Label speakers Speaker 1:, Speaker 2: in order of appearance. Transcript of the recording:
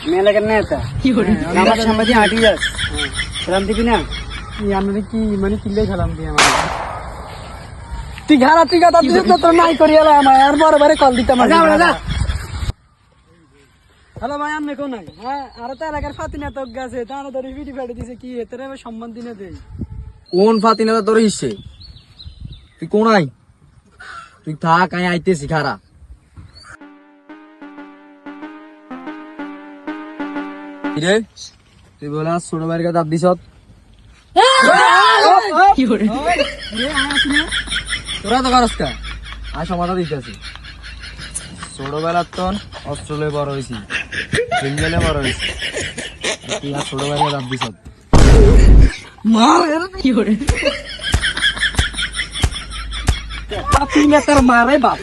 Speaker 1: মেলা কেন আমার সামনে দিয়ে হাঁটি যাস খেলাম দিবি না
Speaker 2: আমি কি মানে কিনলে খেলাম দিয়ে আমার তুই ঘাড়া তুই কথা দিস না তোর নাই করি আমার আর বড় বড় কল দিতাম হ্যালো ভাই আমি কোন নাই হ্যাঁ আর তো এলাকার ফাতিনা তো গেছে তাহলে তোর ভিডিও ফেটে দিছে কি এতে সম্মান দিনে দেই
Speaker 3: কোন ফাতিনা তোর হিসে তুই কোন আই তুই থাক আমি আইতেছি খারা রে তুই বলা ছোট ভাইয়ের কাছে দিস তোরা তো করস কা আর সমাধান দিতেছি ছোটবেলার তন অস্ট্রেলিয়া বড় হয়েছি ইংল্যান্ডে বড় হয়েছি তুই আর ছোট ভাইয়ের কাছে দিস
Speaker 2: ফাতিনা তার মারে বাপ